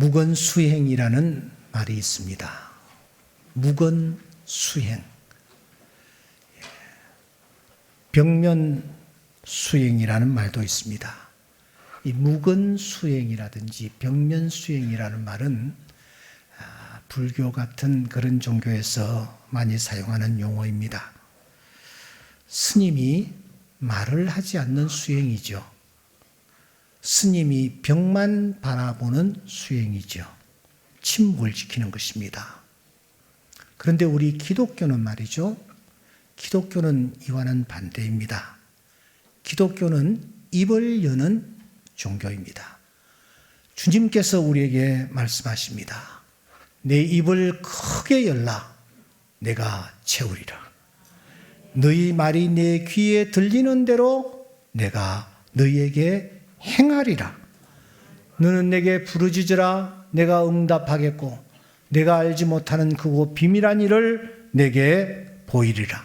무건수행이라는 말이 있습니다. 무건수행. 벽면수행이라는 말도 있습니다. 이 무건수행이라든지 벽면수행이라는 말은 불교 같은 그런 종교에서 많이 사용하는 용어입니다. 스님이 말을 하지 않는 수행이죠. 스님이 벽만 바라보는 수행이죠. 침묵을 지키는 것입니다. 그런데 우리 기독교는 말이죠. 기독교는 이와는 반대입니다. 기독교는 입을 여는 종교입니다. 주님께서 우리에게 말씀하십니다. 내 입을 크게 열라 내가 채우리라. 너희 말이 내 귀에 들리는 대로 내가 너희에게 행하리라. 너는 내게 부르짖으라 내가 응답하겠고 내가 알지 못하는 그곳 비밀한 일을 내게 보이리라.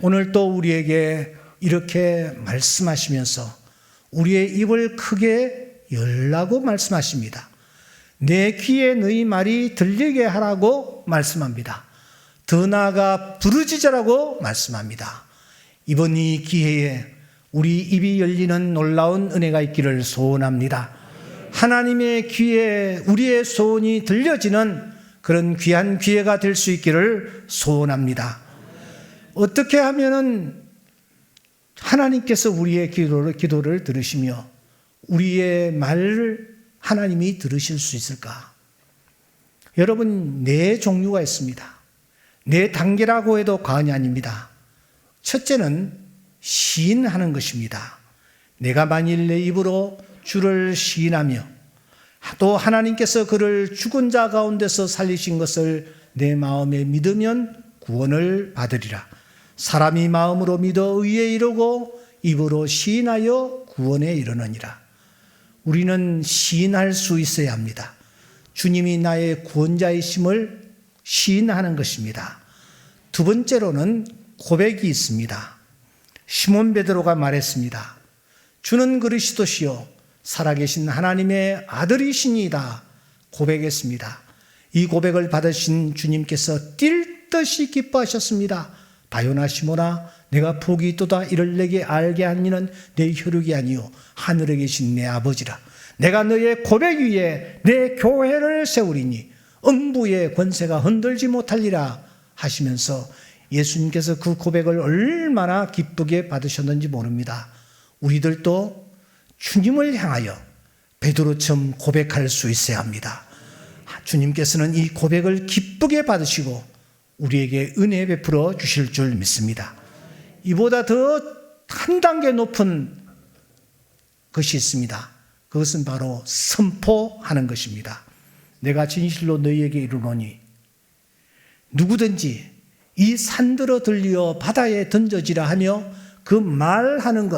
오늘 또 우리에게 이렇게 말씀하시면서 우리의 입을 크게 열라고 말씀하십니다. 내 귀에 너희 말이 들리게 하라고 말씀합니다. 더 나아가 부르짖으라고 말씀합니다. 이번 이 기회에 우리 입이 열리는 놀라운 은혜가 있기를 소원합니다. 하나님의 귀에 우리의 소원이 들려지는 그런 귀한 기회가 될 수 있기를 소원합니다. 어떻게 하면은 하나님께서 우리의 기도를 들으시며 우리의 말을 하나님이 들으실 수 있을까? 여러분, 네 종류가 있습니다. 네 단계라고 해도 과언이 아닙니다. 첫째는 시인하는 것입니다. 내가 만일 내 입으로 주를 시인하며 또 하나님께서 그를 죽은 자 가운데서 살리신 것을 내 마음에 믿으면 구원을 받으리라. 사람이 마음으로 믿어 의에 이르고 입으로 시인하여 구원에 이르느니라. 우리는 시인할 수 있어야 합니다. 주님이 나의 구원자이심을 시인하는 것입니다. 두 번째로는 고백이 있습니다. 시몬 베드로가 말했습니다. 주는 그리스도시요 살아계신 하나님의 아들이시니이다 고백했습니다. 이 고백을 받으신 주님께서 뛸 듯이 기뻐하셨습니다. 바요나 시몬아 내가 복이 있도다 이를 내게 알게 한 이는 내 혈육이 아니요 하늘에 계신 내 아버지라. 내가 너의 고백 위에 내 교회를 세우리니 음부의 권세가 흔들지 못하리라 하시면서 예수님께서 그 고백을 얼마나 기쁘게 받으셨는지 모릅니다. 우리들도 주님을 향하여 베드로처럼 고백할 수 있어야 합니다. 주님께서는 이 고백을 기쁘게 받으시고 우리에게 은혜 베풀어 주실 줄 믿습니다. 이보다 더 한 단계 높은 것이 있습니다. 그것은 바로 선포하는 것입니다. 내가 진실로 너희에게 이르노니 누구든지 이 산들어 들려 바다에 던져지라 하며 그 말하는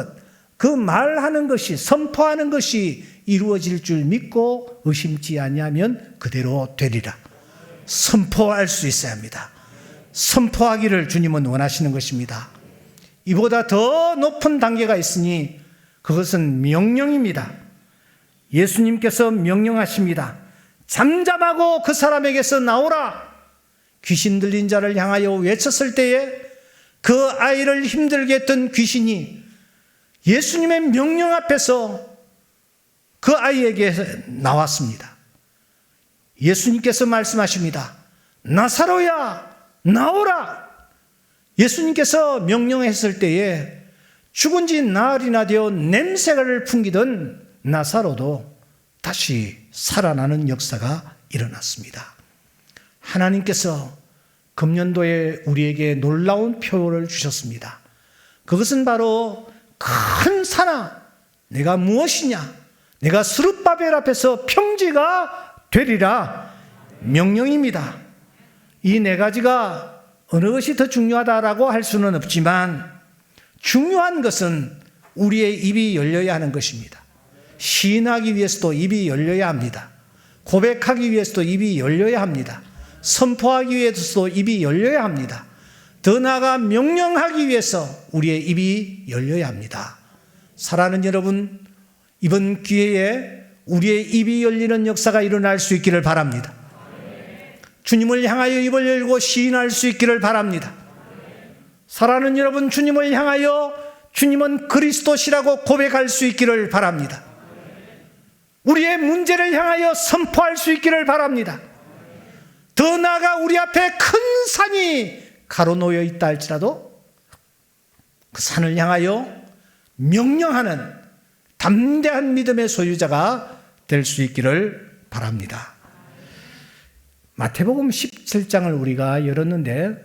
것이 선포하는 것이 이루어질 줄 믿고 의심치 아니하면 그대로 되리라. 선포할 수 있어야 합니다. 선포하기를 주님은 원하시는 것입니다. 이보다 더 높은 단계가 있으니 그것은 명령입니다. 예수님께서 명령하십니다. 잠잠하고 그 사람에게서 나오라. 귀신 들린 자를 향하여 외쳤을 때에 그 아이를 힘들게 했던 귀신이 예수님의 명령 앞에서 그 아이에게 나왔습니다. 예수님께서 말씀하십니다. 나사로야 나오라. 예수님께서 명령했을 때에 죽은 지 나흘이나 되어 냄새를 풍기던 나사로도 다시 살아나는 역사가 일어났습니다. 하나님께서 금년도에 우리에게 놀라운 표를 주셨습니다. 그것은 바로 큰 산아 내가 무엇이냐 내가 스룹바벨 앞에서 평지가 되리라 명령입니다. 이 네 가지가 어느 것이 더 중요하다라고 할 수는 없지만 중요한 것은 우리의 입이 열려야 하는 것입니다. 시인하기 위해서도 입이 열려야 합니다. 고백하기 위해서도 입이 열려야 합니다. 선포하기 위해서도 입이 열려야 합니다. 더 나아가 명령하기 위해서 우리의 입이 열려야 합니다. 사랑하는 여러분, 이번 기회에 우리의 입이 열리는 역사가 일어날 수 있기를 바랍니다. 주님을 향하여 입을 열고 시인할 수 있기를 바랍니다. 사랑하는 여러분, 주님을 향하여 주님은 그리스도시라고 고백할 수 있기를 바랍니다. 우리의 문제를 향하여 선포할 수 있기를 바랍니다. 더 나아가 우리 앞에 큰 산이 가로놓여 있다 할지라도 그 산을 향하여 명령하는 담대한 믿음의 소유자가 될 수 있기를 바랍니다. 마태복음 17장을 우리가 열었는데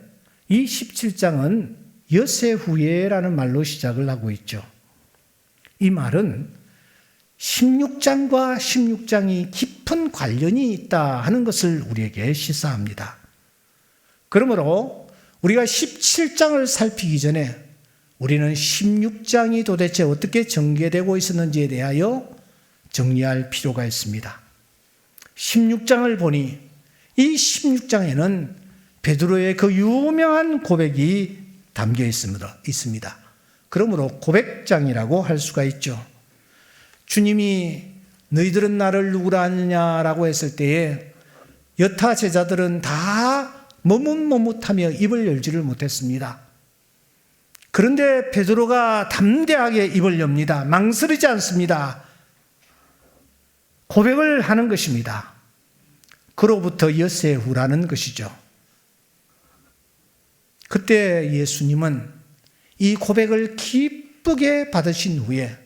이 17장은 여세후예라는 말로 시작을 하고 있죠. 이 말은 16장과 16장이 깊은 관련이 있다 하는 것을 우리에게 시사합니다. 그러므로 우리가 17장을 살피기 전에 우리는 16장이 도대체 어떻게 전개되고 있었는지에 대하여 정리할 필요가 있습니다. 16장을 보니 이 16장에는 베드로의 그 유명한 고백이 담겨 있습니다. 그러므로 고백장이라고 할 수가 있죠. 주님이 너희들은 나를 누구라 하느냐라고 했을 때에 여타 제자들은 다 머뭇머뭇하며 입을 열지를 못했습니다. 그런데 베드로가 담대하게 입을 엽니다. 망설이지 않습니다. 고백을 하는 것입니다. 그로부터 엿새 후라는 것이죠. 그때 예수님은 이 고백을 기쁘게 받으신 후에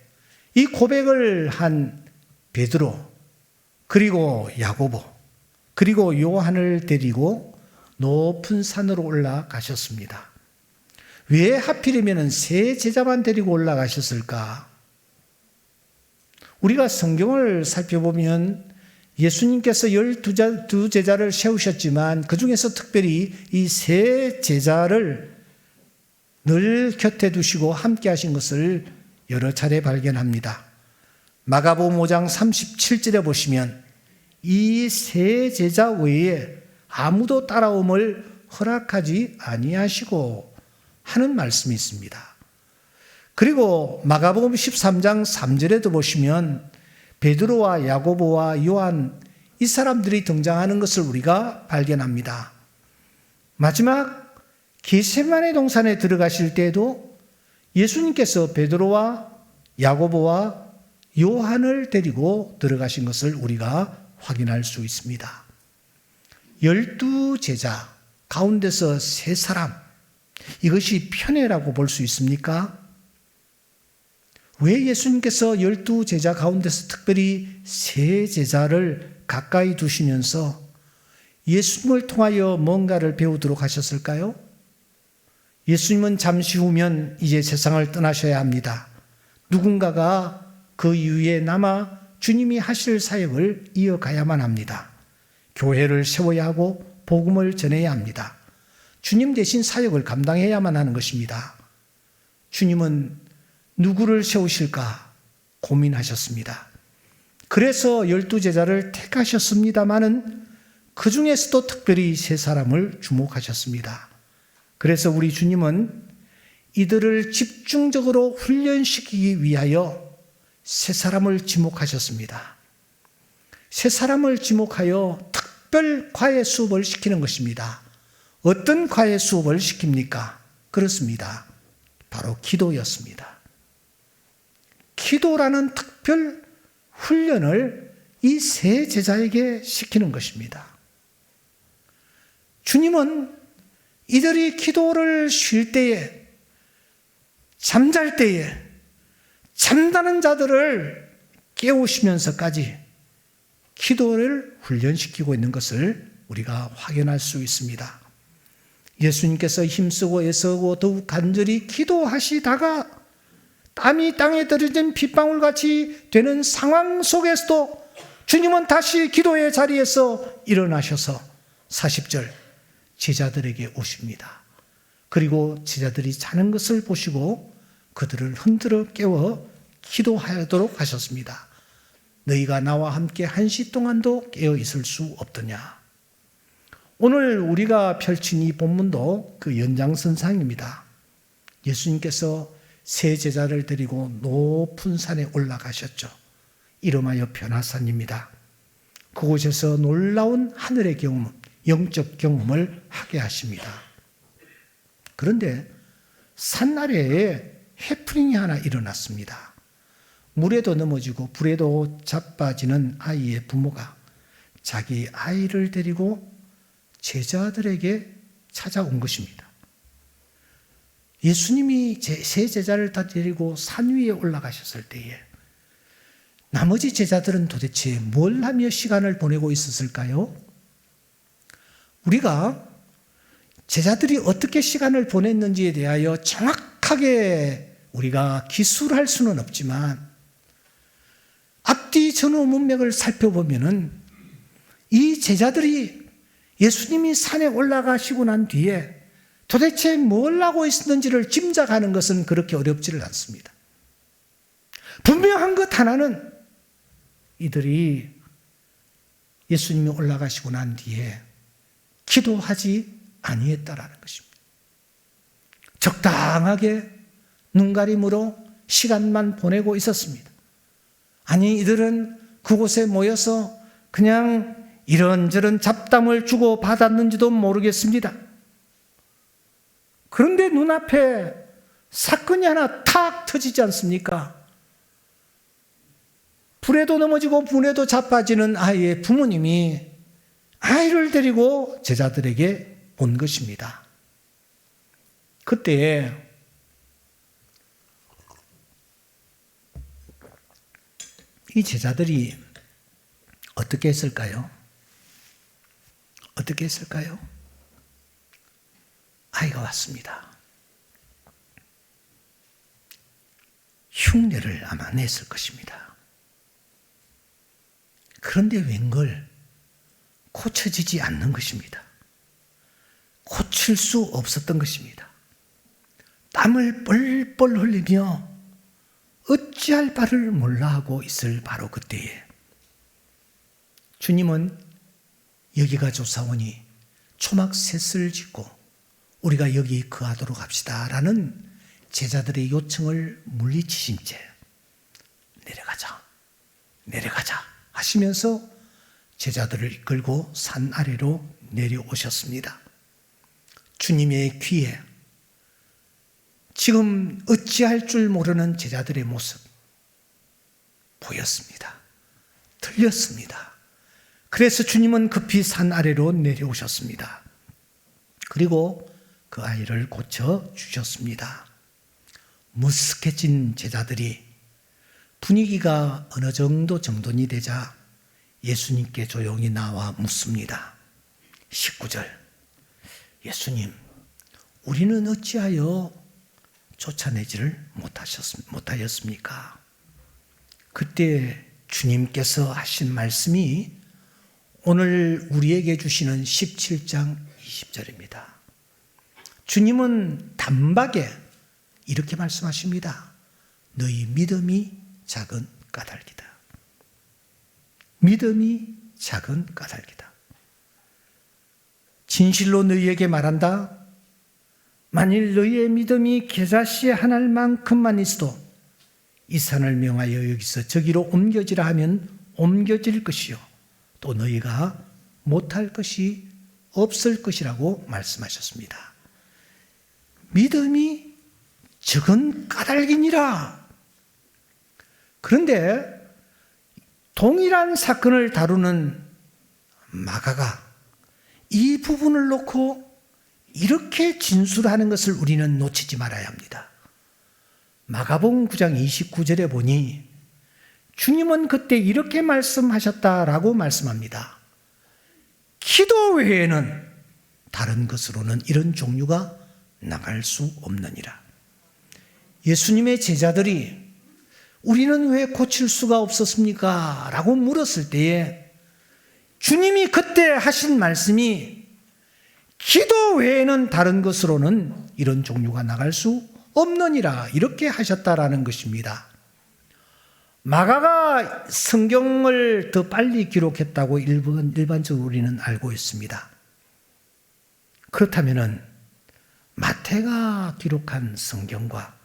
이 고백을 한 베드로 그리고 야고보 그리고 요한을 데리고 높은 산으로 올라가셨습니다. 왜 하필이면 세 제자만 데리고 올라가셨을까? 우리가 성경을 살펴보면 예수님께서 12제자를 세우셨지만 그 중에서 특별히 이 세 제자를 늘 곁에 두시고 함께 하신 것을 여러 차례 발견합니다. 마가복음 5장 37절에 보시면 이 세 제자 외에 아무도 따라옴을 허락하지 아니하시고 하는 말씀이 있습니다. 그리고 마가복음 13장 3절에도 보시면 베드로와 야고보와 요한 이 사람들이 등장하는 것을 우리가 발견합니다. 마지막 겟세마네 동산에 들어가실 때에도 예수님께서 베드로와 야고보와 요한을 데리고 들어가신 것을 우리가 확인할 수 있습니다. 12제자 가운데서 3사람, 이것이 편애라고 볼 수 있습니까? 왜 예수님께서 12제자 가운데서 특별히 3제자를 가까이 두시면서 예수님을 통하여 뭔가를 배우도록 하셨을까요? 예수님은 잠시 후면 이제 세상을 떠나셔야 합니다. 누군가가 그 이후에 남아 주님이 하실 사역을 이어가야만 합니다. 교회를 세워야 하고 복음을 전해야 합니다. 주님 대신 사역을 감당해야만 하는 것입니다. 주님은 누구를 세우실까 고민하셨습니다. 그래서 12제자를 택하셨습니다마는 그 중에서도 특별히 3사람을 주목하셨습니다. 그래서 우리 주님은 이들을 집중적으로 훈련시키기 위하여 3사람을 지목하셨습니다. 3사람을 지목하여 특별 과외 수업을 시키는 것입니다. 어떤 과외 수업을 시킵니까? 그렇습니다. 바로 기도였습니다. 기도라는 특별 훈련을 이 3제자에게 시키는 것입니다. 주님은 이들이 기도를 쉴 때에, 잠잘 때에 잠자는 자들을 깨우시면서까지 기도를 훈련시키고 있는 것을 우리가 확인할 수 있습니다. 예수님께서 힘쓰고 애쓰고 더욱 간절히 기도하시다가 땀이 땅에 떨어진 빗방울같이 되는 상황 속에서도 주님은 다시 기도의 자리에서 일어나셔서 40절 제자들에게 오십니다. 그리고 제자들이 자는 것을 보시고 그들을 흔들어 깨워 기도하도록 하셨습니다. 너희가 나와 함께 1시 동안도 깨어 있을 수 없더냐. 오늘 우리가 펼친 이 본문도 그 연장선상입니다. 예수님께서 3제자를 데리고 높은 산에 올라가셨죠. 이름하여 변화산입니다. 그곳에서 놀라운 하늘의 경험, 영적 경험을 하게 하십니다. 그런데 산 아래에 해프닝이 하나 일어났습니다. 물에도 넘어지고 불에도 자빠지는 아이의 부모가 자기 아이를 데리고 제자들에게 찾아온 것입니다. 예수님이 세 제자를 다 데리고 산 위에 올라가셨을 때에 나머지 제자들은 도대체 뭘 하며 시간을 보내고 있었을까요? 우리가 제자들이 어떻게 시간을 보냈는지에 대하여 정확하게 우리가 기술할 수는 없지만 앞뒤 전후 문맥을 살펴보면은 이 제자들이 예수님이 산에 올라가시고 난 뒤에 도대체 뭘 하고 있었는지를 짐작하는 것은 그렇게 어렵지를 않습니다. 분명한 것 하나는 이들이 예수님이 올라가시고 난 뒤에 기도하지 아니했다라는 것입니다. 적당하게 눈가림으로 시간만 보내고 있었습니다. 아니, 이들은 그곳에 모여서 그냥 이런저런 잡담을 주고 받았는지도 모르겠습니다. 그런데 눈앞에 사건이 하나 탁 터지지 않습니까? 불에도 넘어지고 문에도 자빠지는 아이의 부모님이 아이를 데리고 제자들에게 온 것입니다. 그때 이 제자들이 어떻게 했을까요? 어떻게 했을까요? 아이가 왔습니다. 흉내를 아마 냈을 것입니다. 그런데 웬걸 고쳐지지 않는 것입니다. 고칠 수 없었던 것입니다. 땀을 뻘뻘 흘리며 어찌할 바를 몰라 하고 있을 바로 그때에 주님은 여기가 좋사오니 초막셋을 짓고 우리가 여기 거하도록 합시다 라는 제자들의 요청을 물리치신 채 내려가자 하시면서 제자들을 이끌고 산 아래로 내려오셨습니다. 주님의 귀에 지금 어찌할 줄 모르는 제자들의 모습 보였습니다. 들렸습니다. 그래서 주님은 급히 산 아래로 내려오셨습니다. 그리고 그 아이를 고쳐주셨습니다. 무식해진 제자들이 분위기가 어느 정도 정돈이 되자 예수님께 조용히 나와 묻습니다. 19절 예수님, 우리는 어찌하여 쫓아내지를 못하였습니까? 그때 주님께서 하신 말씀이 오늘 우리에게 주시는 17장 20절입니다. 주님은 단박에 이렇게 말씀하십니다. 너희 믿음이 작은 까닭이다. 믿음이 작은 까닭이다. 진실로 너희에게 말한다. 만일 너희의 믿음이 겨자씨 한 알만큼만 있어도 이 산을 명하여 여기서 저기로 옮겨지라 하면 옮겨질 것이요 또 너희가 못할 것이 없을 것이라고 말씀하셨습니다. 믿음이 적은 까닭이니라. 그런데 동일한 사건을 다루는 마가가 이 부분을 놓고 이렇게 진술하는 것을 우리는 놓치지 말아야 합니다. 마가복음 9장 29절에 보니 주님은 그때 이렇게 말씀하셨다라고 말씀합니다. 기도 외에는 다른 것으로는 이런 종류가 나갈 수 없느니라. 예수님의 제자들이 우리는 왜 고칠 수가 없었습니까? 라고 물었을 때에 주님이 그때 하신 말씀이 기도 외에는 다른 것으로는 이런 종류가 나갈 수 없느니라 이렇게 하셨다라는 것입니다. 마가가 성경을 더 빨리 기록했다고 일반적으로 우리는 알고 있습니다. 그렇다면 마태가 기록한 성경과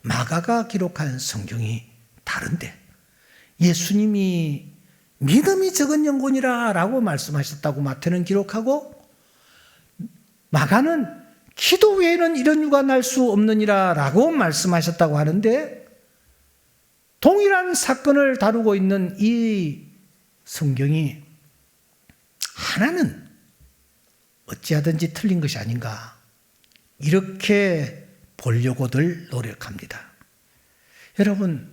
마가가 기록한 성경이 다른데 예수님이 믿음이 적은 영혼이라 라고 말씀하셨다고 마태는 기록하고, 마가는 기도 외에는 이런 유가 날 수 없느니라 라고 말씀하셨다고 하는데, 동일한 사건을 다루고 있는 이 성경이 하나는 어찌하든지 틀린 것이 아닌가, 이렇게 보려고들 노력합니다. 여러분,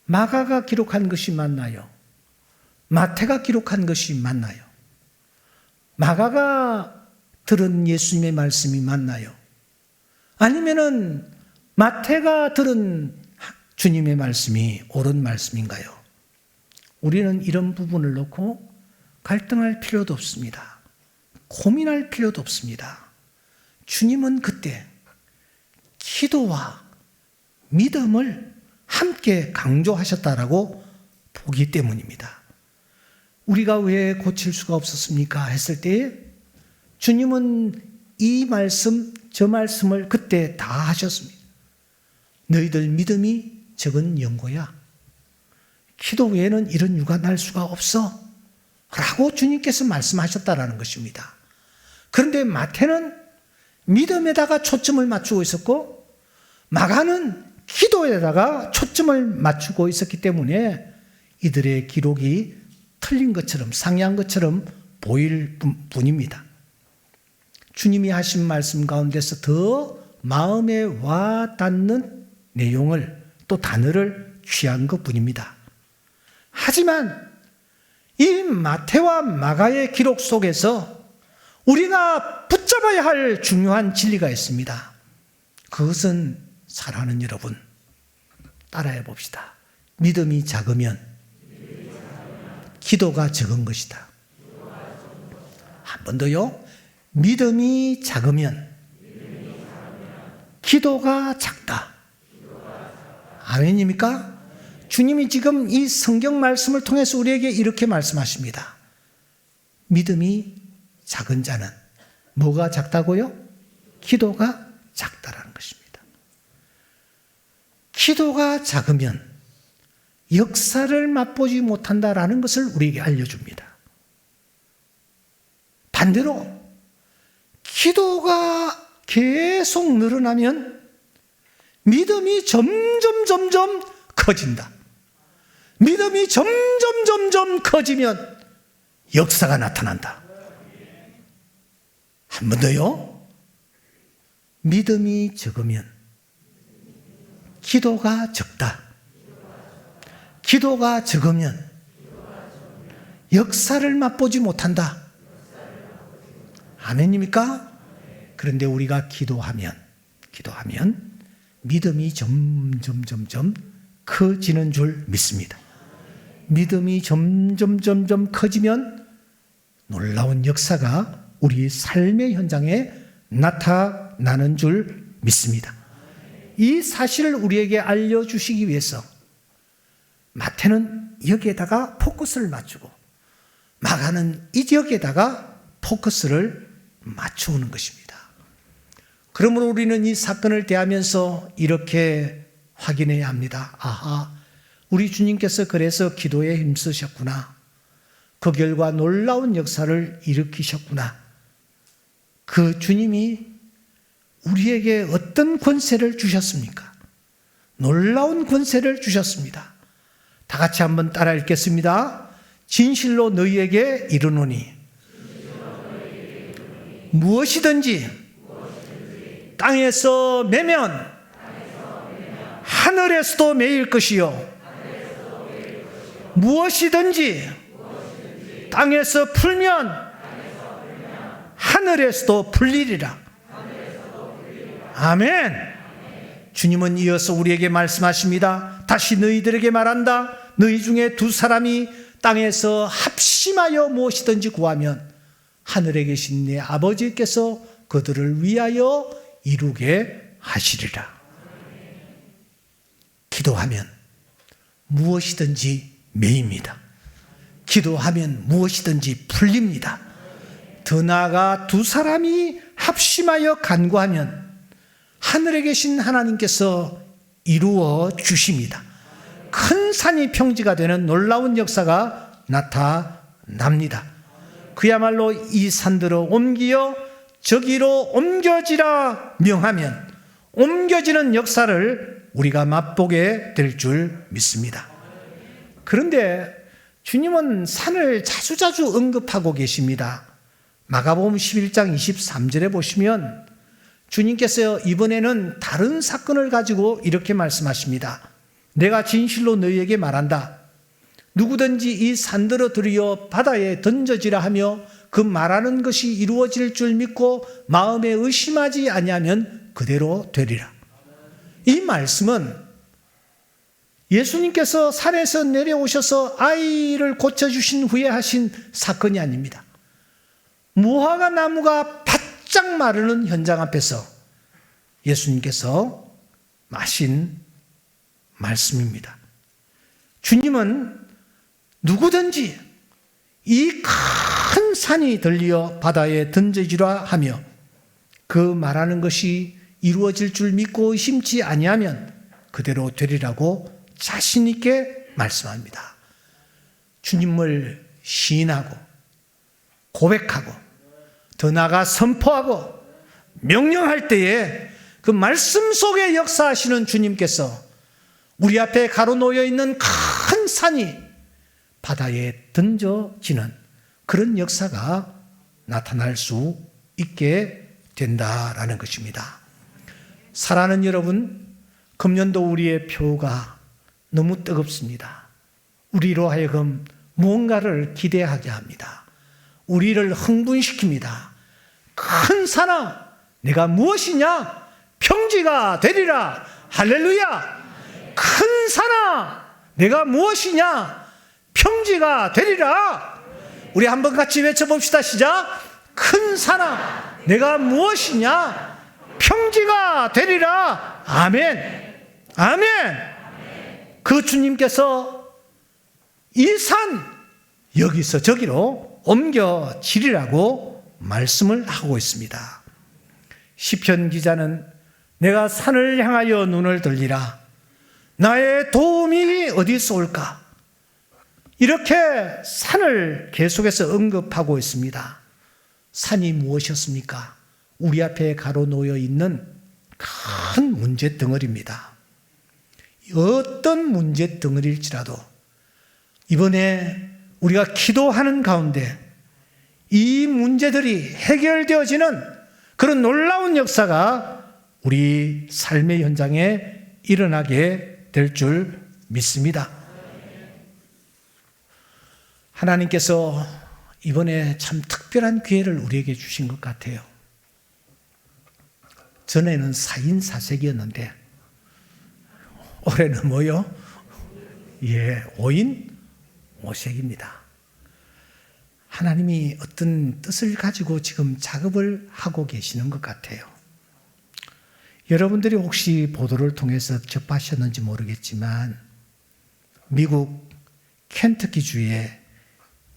마가가 기록한 것이 맞나요? 마태가 기록한 것이 맞나요? 마가가 들은 예수님의 말씀이 맞나요? 아니면은 마태가 들은 주님의 말씀이 옳은 말씀인가요? 우리는 이런 부분을 놓고 갈등할 필요도 없습니다. 고민할 필요도 없습니다. 주님은 그때 기도와 믿음을 함께 강조하셨다라고 보기 때문입니다. 우리가 왜 고칠 수가 없었습니까? 했을 때 주님은 이 말씀, 저 말씀을 그때 다 하셨습니다. 너희들 믿음이 적은 영고야. 기도 외에는 이런 유가 날 수가 없어. 라고 주님께서 말씀하셨다라는 것입니다. 그런데 마태는 믿음에다가 초점을 맞추고 있었고, 마가는 기도에다가 초점을 맞추고 있었기 때문에 이들의 기록이 틀린 것처럼, 상이한 것처럼 보일 뿐입니다. 주님이 하신 말씀 가운데서 더 마음에 와 닿는 내용을, 또 단어를 취한 것뿐입니다. 하지만 이 마태와 마가의 기록 속에서 우리가 붙잡아야 할 중요한 진리가 있습니다. 그것은 사랑하는 여러분, 따라해 봅시다. 믿음이 작으면 기도가 적은 것이다. 한 번 더요. 믿음이 작으면 기도가 작다. 아멘입니까? 주님이 지금 이 성경 말씀을 통해서 우리에게 이렇게 말씀하십니다. 믿음이 작은 자는 뭐가 작다고요? 기도가 작다라는 것입니다. 기도가 작으면 역사를 맛보지 못한다라는 것을 우리에게 알려줍니다. 반대로 기도가 계속 늘어나면 믿음이 점점 커진다. 믿음이 점점 커지면 역사가 나타난다. 한 번 더요. 믿음이 적으면 기도가 적다. 기도가 적으면 역사를 맛보지 못한다. 아멘입니까? 그런데 우리가 기도하면 믿음이 점점 커지는 줄 믿습니다. 믿음이 점점 커지면 놀라운 역사가 우리 삶의 현장에 나타나는 줄 믿습니다. 이 사실을 우리에게 알려주시기 위해서 마태는 여기에다가 포커스를 맞추고 마가는 이 지역에다가 포커스를 맞추는 것입니다. 그러므로 우리는 이 사건을 대하면서 이렇게 확인해야 합니다. 아하, 우리 주님께서 그래서 기도에 힘쓰셨구나. 그 결과 놀라운 역사를 일으키셨구나. 그 주님이 우리에게 어떤 권세를 주셨습니까? 놀라운 권세를 주셨습니다. 다 같이 한번 따라 읽겠습니다. 진실로 너희에게 이르노니 무엇이든지 땅에서 매면 하늘에서도 매일 것이요 무엇이든지 땅에서 풀면 하늘에서도 풀리리라. 아멘. 주님은 이어서 우리에게 말씀하십니다. 다시 너희들에게 말한다. 너희 중에 두 사람이 땅에서 합심하여 무엇이든지 구하면 하늘에 계신 내 아버지께서 그들을 위하여 이루게 하시리라. 기도하면 무엇이든지 매입니다. 기도하면 무엇이든지 풀립니다. 더 나아가 두 사람이 합심하여 간구하면 하늘에 계신 하나님께서 이루어 주십니다. 큰 큰 산이 평지가 되는 놀라운 역사가 나타납니다. 그야말로 이 산들을 옮기어 저기로 옮겨지라 명하면 옮겨지는 역사를 우리가 맛보게 될 줄 믿습니다. 그런데 주님은 산을 자주자주 언급하고 계십니다. 마가복음 11장 23절에 보시면 주님께서 이번에는 다른 사건을 가지고 이렇게 말씀하십니다. 내가 진실로 너희에게 말한다. 누구든지 이 산들어 들여 바다에 던져지라 하며 그 말하는 것이 이루어질 줄 믿고 마음에 의심하지 아니하면 그대로 되리라. 이 말씀은 예수님께서 산에서 내려오셔서 아이를 고쳐주신 후에 하신 사건이 아닙니다. 무화과 나무가 바짝 마르는 현장 앞에서 예수님께서 마신 말씀입니다. 주님은 누구든지 이 큰 산이 들려 바다에 던져지라 하며 그 말하는 것이 이루어질 줄 믿고 의심치 아니하면 그대로 되리라고 자신 있게 말씀합니다. 주님을 시인하고 고백하고 더 나아가 선포하고 명령할 때에 그 말씀 속에 역사하시는 주님께서 우리 앞에 가로놓여 있는 큰 산이 바다에 던져지는 그런 역사가 나타날 수 있게 된다라는 것입니다. 사랑하는 여러분, 금년도 우리의 표가 너무 뜨겁습니다. 우리로 하여금 무언가를 기대하게 합니다. 우리를 흥분시킵니다. 큰 산아, 내가 무엇이냐? 평지가 되리라. 할렐루야. 큰 산아, 내가 무엇이냐? 평지가 되리라. 우리 한번 같이 외쳐봅시다. 시작. 큰 산아, 내가 무엇이냐? 평지가 되리라. 아멘. 아멘. 그 주님께서 이 산 여기서 저기로 옮겨지리라고 말씀을 하고 있습니다. 시편 기자는 내가 산을 향하여 눈을 들리라. 나의 도움이 어디서 올까? 이렇게 산을 계속해서 언급하고 있습니다. 산이 무엇이었습니까? 우리 앞에 가로놓여 있는 큰 문제 덩어리입니다. 어떤 문제 덩어리일지라도 이번에 우리가 기도하는 가운데 이 문제들이 해결되어지는 그런 놀라운 역사가 우리 삶의 현장에 일어나게 될 줄 믿습니다. 하나님께서 이번에 참 특별한 기회를 우리에게 주신 것 같아요. 전에는 4인 4색이었는데 올해는 뭐요? 5인 5색입니다. 하나님이 어떤 뜻을 가지고 지금 작업을 하고 계시는 것 같아요. 여러분들이 혹시 보도를 통해서 접하셨는지 모르겠지만 미국 켄터키주의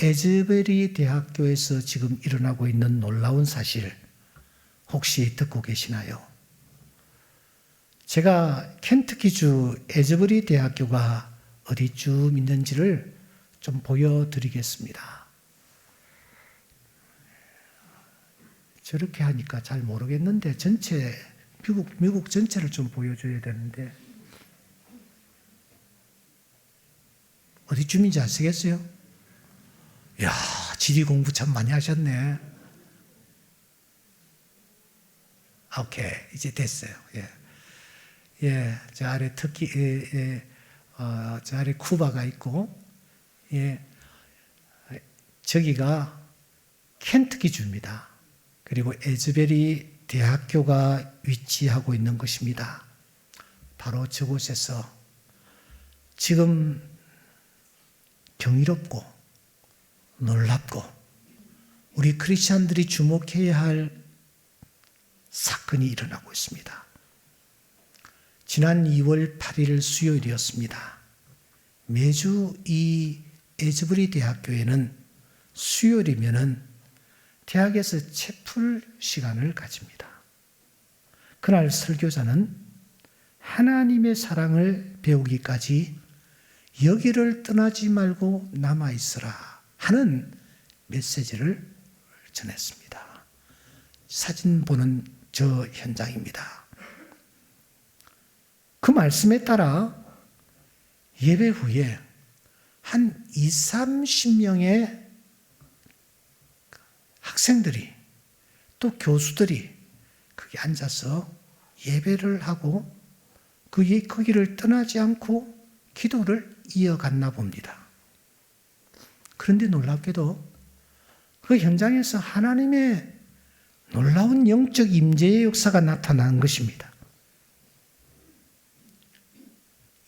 에즈베리 대학교에서 지금 일어나고 있는 놀라운 사실 혹시 듣고 계시나요? 제가 켄터키주 에즈베리 대학교가 어디쯤 있는지를 좀 보여드리겠습니다. 저렇게 하니까 잘 모르겠는데 전체 미국 전체를 좀 보여줘야 되는데 어디쯤인지 아시겠어요? 이야, 지리 공부 참 많이 하셨네. 오케이, 이제 됐어요. 저 아래 저 아래 쿠바가 있고, 저기가 켄터키주입니다. 그리고 에즈베리 대학교가 위치하고 있는 것입니다. 바로 저곳에서 지금 경이롭고 놀랍고 우리 크리스찬들이 주목해야 할 사건이 일어나고 있습니다. 지난 2월 8일 수요일이었습니다. 매주 이 에즈베리 대학교에는 수요일이면은 대학에서 채플 시간을 가집니다. 그날 설교자는 하나님의 사랑을 배우기까지 여기를 떠나지 말고 남아있으라 하는 메시지를 전했습니다. 사진 보는 저 현장입니다. 그 말씀에 따라 예배 후에 한 20-30명의 학생들이 또 교수들이 거기 앉아서 예배를 하고 거기를 떠나지 않고 기도를 이어갔나 봅니다. 그런데 놀랍게도 그 현장에서 하나님의 놀라운 영적 임재의 역사가 나타난 것입니다.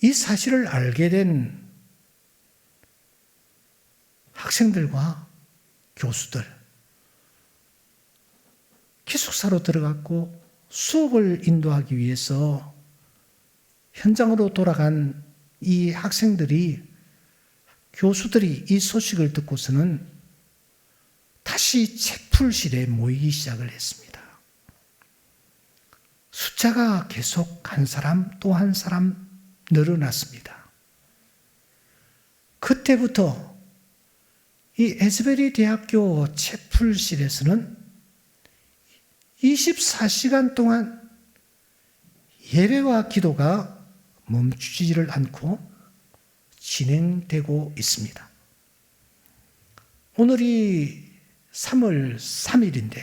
이 사실을 알게 된 학생들과 교수들, 기숙사로 들어갔고 수업을 인도하기 위해서 현장으로 돌아간 이 학생들이, 교수들이 이 소식을 듣고서는 다시 책풀실에 모이기 시작을 했습니다. 숫자가 계속 한 사람 또 한 사람 늘어났습니다. 그때부터 이 에즈베리 대학교 책풀실에서는 24시간 동안 예배와 기도가 멈추지를 않고 진행되고 있습니다. 오늘이 3월 3일인데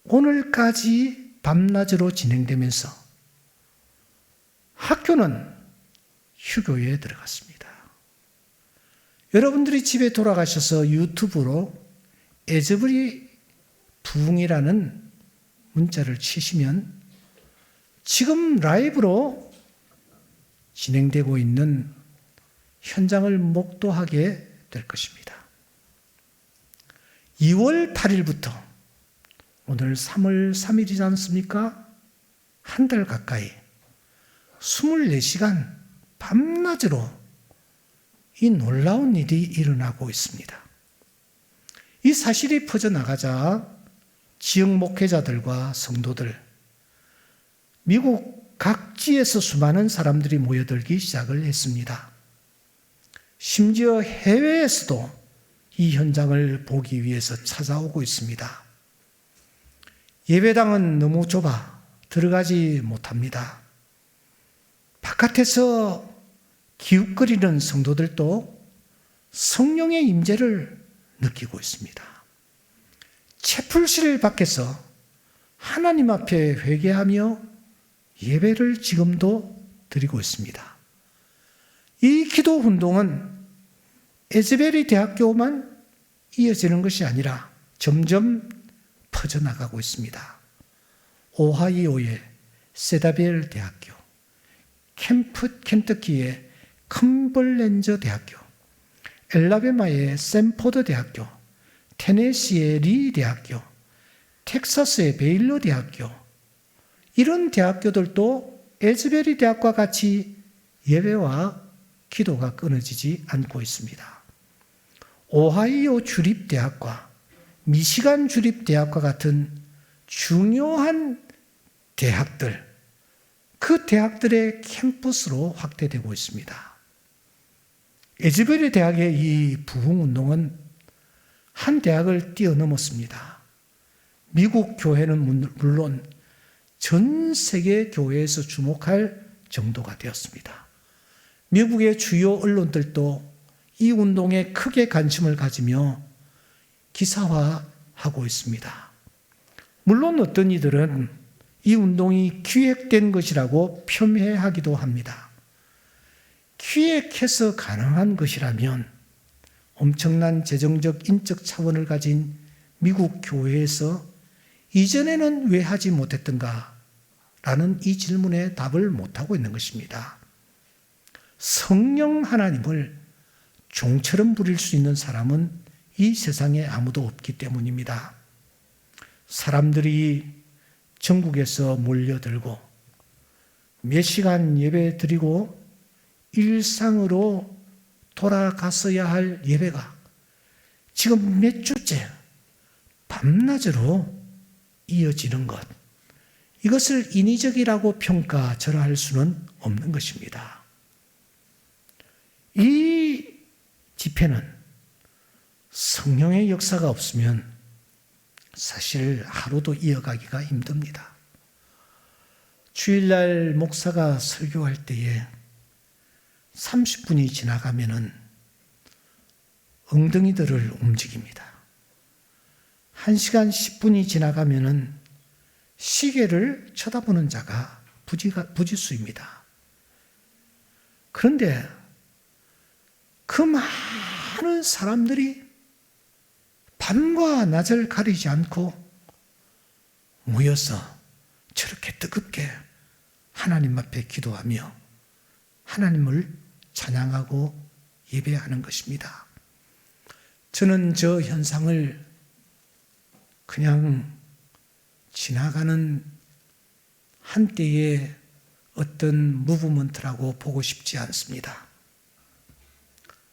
오늘까지 밤낮으로 진행되면서 학교는 휴교에 들어갔습니다. 여러분들이 집에 돌아가셔서 유튜브로 에즈베리 부흥이라는 문자를 치시면 지금 라이브로 진행되고 있는 현장을 목도하게 될 것입니다. 2월 8일부터 오늘 3월 3일이지 않습니까? 한 달 가까이 24시간 밤낮으로 이 놀라운 일이 일어나고 있습니다. 이 사실이 퍼져나가자 지역 목회자들과 성도들, 미국 각지에서 수많은 사람들이 모여들기 시작을 했습니다. 심지어 해외에서도 이 현장을 보기 위해서 찾아오고 있습니다. 예배당은 너무 좁아 들어가지 못합니다. 바깥에서 기웃거리는 성도들도 성령의 임재를 느끼고 있습니다. 채플실 밖에서 하나님 앞에 회개하며 예배를 지금도 드리고 있습니다. 이 기도 운동은 에즈베리 대학교만 이어지는 것이 아니라 점점 퍼져나가고 있습니다. 오하이오의 세다벨 대학교, 켄터키의 컴벌랜저 대학교, 엘라베마의 샌포드 대학교, 테네시의 리 대학교, 텍사스의 베일러 대학교, 이런 대학교들도 에즈베리 대학과 같이 예배와 기도가 끊어지지 않고 있습니다. 오하이오 주립대학과 미시간 주립대학과 같은 중요한 대학들, 그 대학들의 캠퍼스로 확대되고 있습니다. 에즈베리 대학의 이 부흥운동은 한 대학을 뛰어넘었습니다. 미국 교회는 물론 전 세계 교회에서 주목할 정도가 되었습니다. 미국의 주요 언론들도 이 운동에 크게 관심을 가지며 기사화하고 있습니다. 물론 어떤 이들은 이 운동이 기획된 것이라고 폄훼하기도 합니다. 기획해서 가능한 것이라면 엄청난 재정적, 인적 차원을 가진 미국 교회에서 이전에는 왜 하지 못했던가? 라는 이 질문에 답을 못하고 있는 것입니다. 성령 하나님을 종처럼 부릴 수 있는 사람은 이 세상에 아무도 없기 때문입니다. 사람들이 전국에서 몰려들고 몇 시간 예배 드리고 일상으로 돌아갔어야 할 예배가 지금 몇 주째 밤낮으로 이어지는 것, 이것을 인위적이라고 평가절하할 수는 없는 것입니다. 이 집회는 성령의 역사가 없으면 사실 하루도 이어가기가 힘듭니다. 주일날 목사가 설교할 때에 30분이 지나가면은 엉덩이들을 움직입니다. 1시간 10분이 지나가면은 시계를 쳐다보는 자가 부지수입니다. 그런데 그 많은 사람들이 밤과 낮을 가리지 않고 모여서 저렇게 뜨겁게 하나님 앞에 기도하며 하나님을 찬양하고 예배하는 것입니다. 저는 저 현상을 그냥 지나가는 한때의 어떤 무브먼트라고 보고 싶지 않습니다.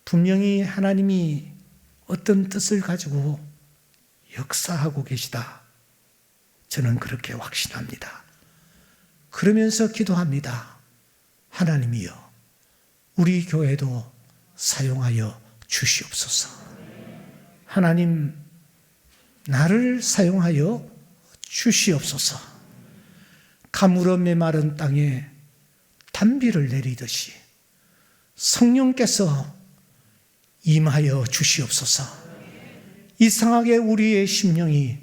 분명히 하나님이 어떤 뜻을 가지고 역사하고 계시다. 저는 그렇게 확신합니다. 그러면서 기도합니다. 하나님이여, 우리 교회도 사용하여 주시옵소서. 하나님, 나를 사용하여 주시옵소서. 가물어 메마른 땅에 단비를 내리듯이 성령께서 임하여 주시옵소서. 이상하게 우리의 심령이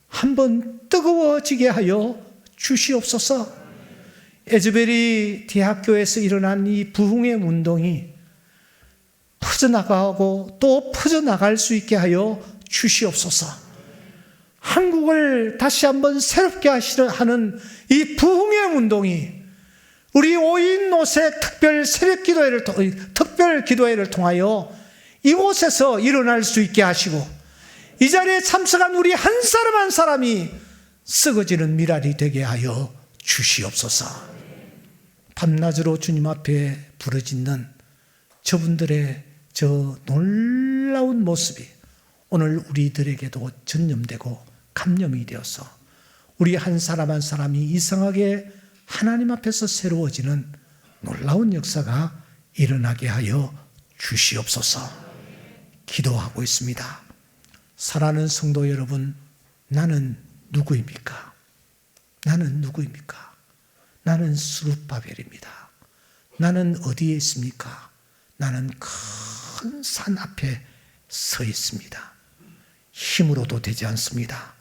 한번 뜨거워지게 하여 주시옵소서. 에즈벨이 대학교에서 일어난 이 부흥의 운동이 퍼져나가고 또 퍼져나갈 수 있게 하여 주시옵소서. 한국을 다시 한번 새롭게 하는 이 부흥의 운동이 우리 오인노새 특별 새벽 기도회를 특별 기도회를 통하여 이곳에서 일어날 수 있게 하시고 이 자리에 참석한 우리 한 사람 한 사람이 썩어지는 미랄이 되게 하여 주시옵소서. 밤낮으로 주님 앞에 부르짖는 저분들의 저 놀라운 모습이 오늘 우리들에게도 전념되고 감염이 되어서 우리 한 사람 한 사람이 이상하게 하나님 앞에서 새로워지는 놀라운 역사가 일어나게 하여 주시옵소서. 기도하고 있습니다. 사랑하는 성도 여러분, 나는 누구입니까? 나는 누구입니까? 나는 스룹바벨입니다. 나는 어디에 있습니까? 나는 큰 산 앞에 서 있습니다. 힘으로도 되지 않습니다.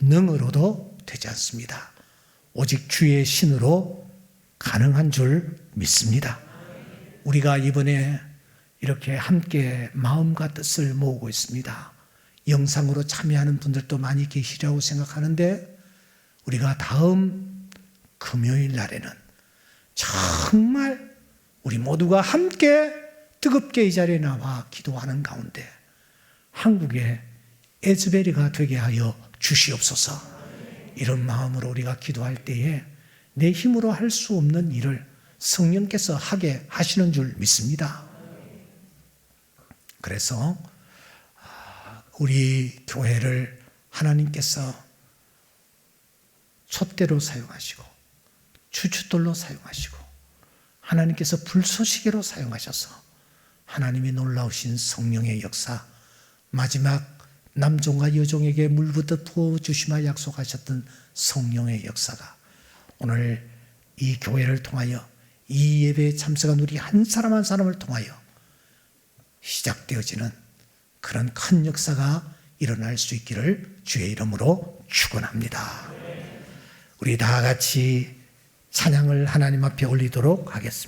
능으로도 되지 않습니다. 오직 주의 신으로 가능한 줄 믿습니다. 우리가 이번에 이렇게 함께 마음과 뜻을 모으고 있습니다. 영상으로 참여하는 분들도 많이 계시리라고 생각하는데 우리가 다음 금요일 날에는 정말 우리 모두가 함께 뜨겁게 이 자리에 나와 기도하는 가운데 한국의 에즈베리가 되게 하여 주시옵소서. 이런 마음으로 우리가 기도할 때에 내 힘으로 할 수 없는 일을 성령께서 하게 하시는 줄 믿습니다. 그래서 우리 교회를 하나님께서 촛대로 사용하시고 주춧돌로 사용하시고 하나님께서 불쏘시개로 사용하셔서 하나님의 놀라우신 성령의 역사, 마지막 남종과 여종에게 물부터 부어주시마 약속하셨던 성령의 역사가 오늘 이 교회를 통하여 이 예배에 참석한 우리 한 사람 한 사람을 통하여 시작되어지는 그런 큰 역사가 일어날 수 있기를 주의 이름으로 축원합니다. 우리 다 같이 찬양을 하나님 앞에 올리도록 하겠습니다.